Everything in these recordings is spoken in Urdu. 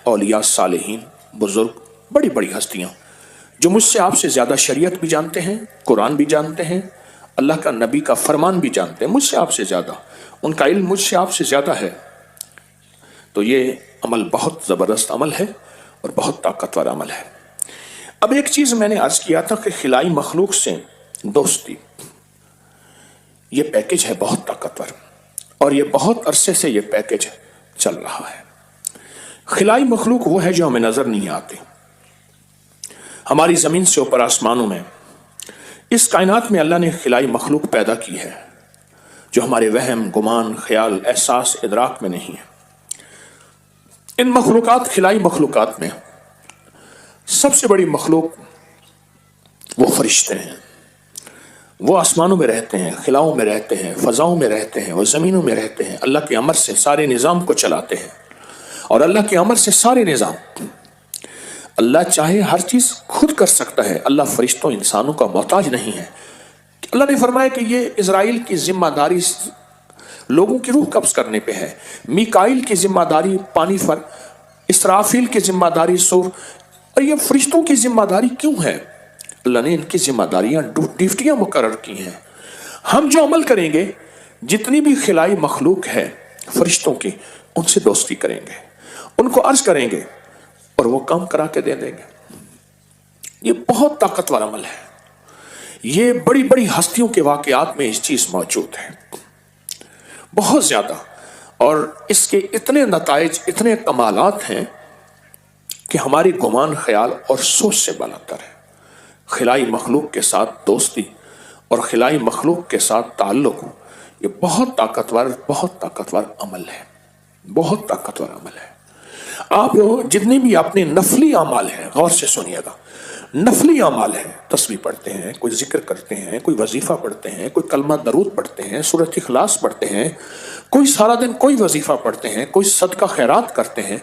اولیاء صالحین بزرگ بڑی بڑی ہستیاں جو مجھ سے آپ سے زیادہ شریعت بھی جانتے ہیں، قرآن بھی جانتے ہیں، اللہ کا نبی کا فرمان بھی جانتے ہیں، مجھ سے آپ سے زیادہ، ان کا علم مجھ سے آپ سے زیادہ ہے، تو یہ عمل بہت زبردست عمل ہے اور بہت طاقتور عمل ہے۔ اب ایک چیز میں نے عرض کیا تھا کہ خلائی مخلوق سے دوستی، یہ پیکج ہے بہت طاقتور، اور یہ بہت عرصے سے یہ پیکج چل رہا ہے۔ خلائی مخلوق وہ ہے جو ہمیں نظر نہیں آتے، ہماری زمین سے اوپر آسمانوں میں، اس کائنات میں اللہ نے خلائی مخلوق پیدا کی ہے جو ہمارے وہم، گمان، خیال، احساس، ادراک میں نہیں ہے۔ ان مخلوقات، خلائی مخلوقات میں سب سے بڑی مخلوق وہ فرشتے ہیں، وہ آسمانوں میں رہتے ہیں، خلاؤں میں رہتے ہیں، فضاؤں میں رہتے ہیں، وہ زمینوں میں رہتے ہیں، اللہ کے امر سے سارے نظام کو چلاتے ہیں، اور اللہ کے امر سے سارے نظام، اللہ چاہے ہر چیز خود کر سکتا ہے، اللہ فرشتوں انسانوں کا محتاج نہیں ہے۔ اللہ نے فرمایا کہ یہ اسرائیل کی ذمہ داری لوگوں کی روح قبض کرنے پہ ہے، میکائیل کی ذمہ داری پانی پر، اسرافیل کی ذمہ داری سور، اور یہ فرشتوں کی ذمہ داری کیوں ہے؟ اللہ نے ان کی ذمہ داریاں، ڈیوٹیاں مقرر کی ہیں۔ ہم جو عمل کریں گے، جتنی بھی خلائی مخلوق ہے فرشتوں کی، ان سے دوستی کریں گے، ان کو عرض کریں گے اور وہ کام کرا کے دے دیں گے۔ یہ بہت طاقتور عمل ہے، یہ بڑی بڑی ہستیوں کے واقعات میں اس چیز موجود ہے بہت زیادہ، اور اس کے اتنے نتائج، اتنے کمالات ہیں کہ ہماری گمان، خیال اور سوچ سے بالاتر ہے۔ خلائی مخلوق کے ساتھ دوستی اور خلائی مخلوق کے ساتھ تعلق، یہ بہت طاقتور عمل ہے، بہت طاقتور عمل ہے۔ آپ جتنے بھی اپنے نفلی اعمال ہیں، غور سے سنیے گا، نفلی اعمال ہیں، تسبیح پڑھتے ہیں، کوئی ذکر کرتے ہیں، کوئی وظیفہ پڑھتے ہیں، کوئی کلمہ درود پڑھتے ہیں، سورۃ اخلاص پڑھتے ہیں، کوئی سارا دن کوئی وظیفہ پڑھتے ہیں، کوئی صدقہ خیرات کرتے ہیں،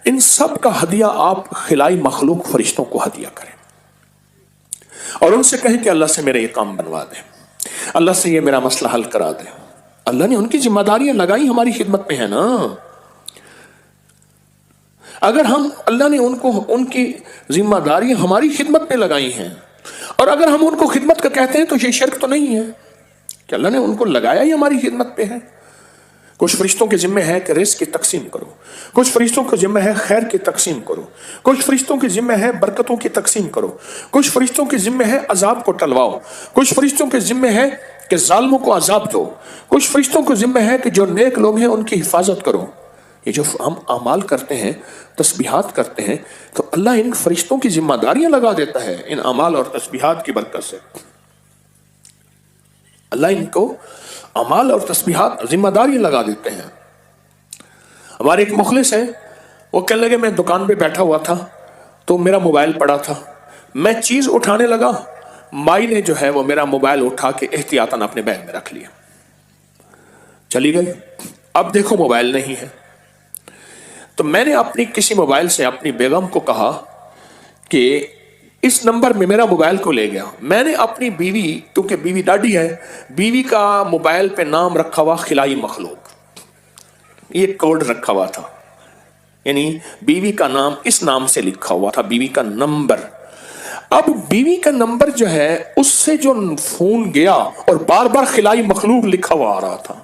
ان سب کا ہدیہ آپ خلائی مخلوق فرشتوں کو ہدیہ کریں اور ان سے کہیں کہ اللہ سے میرے یہ کام بنوا دیں، اللہ سے یہ میرا مسئلہ حل کرا دیں۔ اللہ نے ان کی ذمہ داریاں لگائی، ہماری خدمت میں ہے نا۔ اگر ہم، اللہ نے ان کی ذمہ داریاں ہماری خدمت میں لگائی ہیں، اور اگر ہم ان کو خدمت کا کہتے ہیں تو یہ شرک تو نہیں ہے کہ اللہ نے ان کو لگایا ہی ہماری خدمت پہ ہے۔ کچھ فرشتوں کے ذمہ ہے کہ رزق کی تقسیم کرو، کچھ فرشتوں کے ذمہ ہے خیر کی تقسیم کرو، کچھ فرشتوں کے ذمہ ہے برکتوں کی تقسیم کرو، کچھ فرشتوں کے ذمہ ہے عذاب کو ٹلواؤ، کچھ فرشتوں کے ذمہ ہے کہ ظالموں کو عذاب دو، کچھ فرشتوں کے ذمہ ہے کہ جو نیک لوگ ہیں ان کی حفاظت کرو۔ یہ جو ہم اعمال کرتے ہیں، تسبیحات کرتے ہیں، تو اللہ ان فرشتوں کی ذمہ داریاں لگا دیتا ہے ان اعمال اور تسبیحات کی برکت سے۔ اللہ ان کو اعمال اور تسبیحات ذمہ داریاں لگا دیتے ہیں۔ ہمارے ایک مخلص ہیں، وہ کہنے لگے میں دکان پہ بیٹھا ہوا تھا تو میرا موبائل پڑا تھا، میں چیز اٹھانے لگا، مائی نے جو ہے وہ میرا موبائل اٹھا کے احتیاطاً اپنے بیگ میں رکھ لیا، چلی گئی۔ اب دیکھو موبائل نہیں ہے، تو میں نے اپنی کسی موبائل سے اپنی بیگم کو کہا کہ اس نمبر میں میرا موبائل کو لے گیا۔ میں نے اپنی بیوی، کیونکہ بیوی ڈاڈی ہے، بیوی کا موبائل پہ نام رکھا ہوا خلائی مخلوق، یہ کوڈ رکھا ہوا تھا، یعنی بیوی کا نام اس نام سے لکھا ہوا تھا، بیوی کا نمبر۔ اب بیوی کا نمبر جو ہے اس سے جو فون گیا اور بار بار خلائی مخلوق لکھا ہوا آ رہا تھا،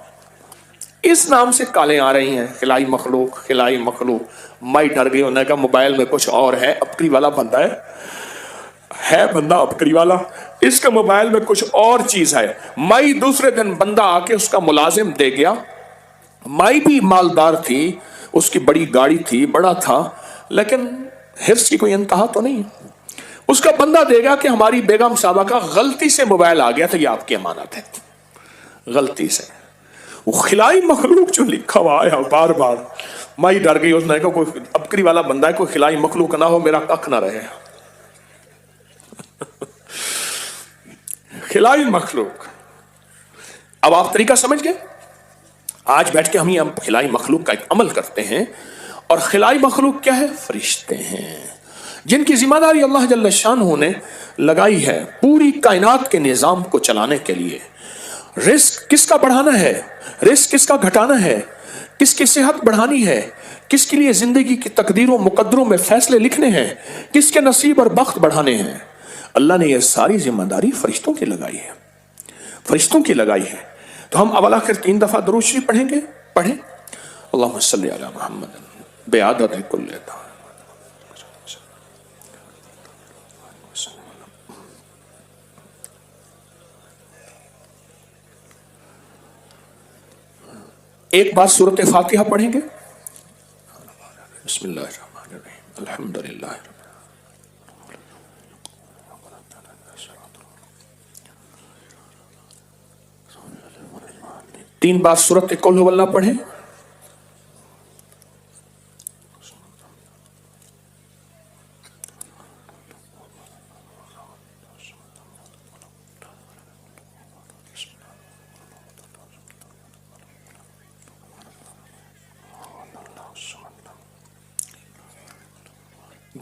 اس نام سے کالیں آ رہی ہیں، خلائی مخلوق، خلائی مخلوق۔ مائی ڈر گئی، انہوں نے کہا موبائل میں کچھ اور ہے، ابکری والا بندہ ہے بندہ ابکری والا، اس کے موبائل میں کچھ اور چیز ہے۔ مائی دوسرے دن بندہ آ کے اس کا ملازم دے گیا، مائی بھی مالدار تھی، اس کی بڑی گاڑی تھی، بڑا تھا، لیکن حرص کی کوئی انتہا تو نہیں۔ اس کا بندہ دے گا کہ ہماری بیگم صاحبہ کا غلطی سے موبائل آ گیا تھا، یہ آپ کی امانت ہے، غلطی سے۔ وہ خلائی مخلوق جو لکھا ہوا آیا بار بار، مائی ڈر گئی، اس نے کہا کوئی ابکری والا بندہ ہے، کوئی خلائی مخلوق نہ ہو، میرا کخ نہ رہے۔ خلائی مخلوق۔ اب آپ طریقہ سمجھ گئے؟ آج بیٹھ کے ہم یہ خلائی مخلوق کا ایک عمل کرتے ہیں، اور خلائی مخلوق کیا ہے؟ فرشتے ہیں، جن کی ذمہ داری اللہ جل شانہ نے لگائی ہے پوری کائنات کے نظام کو چلانے کے لیے۔ رزق کس کا بڑھانا ہے، رزق کس کا گھٹانا ہے، کس کی صحت بڑھانی ہے، کس کے لیے زندگی کی تقدیروں مقدروں میں فیصلے لکھنے ہیں، کس کے نصیب اور بخت بڑھانے ہیں، اللہ نے یہ ساری ذمہ داری فرشتوں کی لگائی ہے، فرشتوں کی لگائی ہے۔ تو ہم اول آخر 3 دفعہ درود شریف پڑھیں گے، پڑھیں۔ اللہم صلی علی محمد بعدد کل دعاء۔ ایک بار سورۃ فاتحہ پڑھیں گے۔ بسم اللہ الرحمن الرحیم الحمدللہ۔ 3 بار سورۃ قل ہو اللہ پڑھیں۔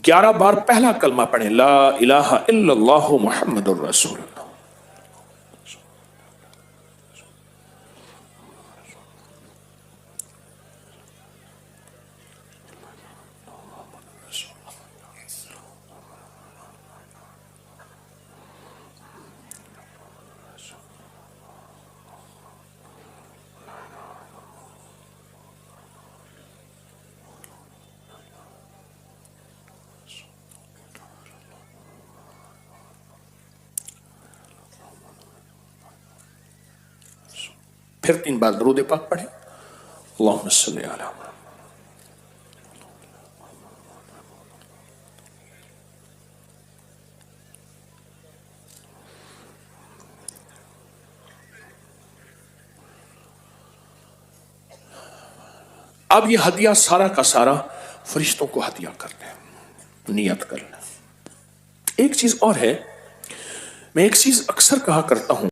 گیارہ بار پہلا کلمہ پڑھیں، لا الہ الا اللہ محمد الرسول اللہ۔ پھر 3 بار درود پاک پڑھیں، اللہم صلی علی محمد۔ اب یہ ہدیہ سارا کا سارا فرشتوں کو ہدیہ کر دیں، نیت کر لیں۔ ایک چیز اور ہے، میں ایک چیز اکثر کہا کرتا ہوں،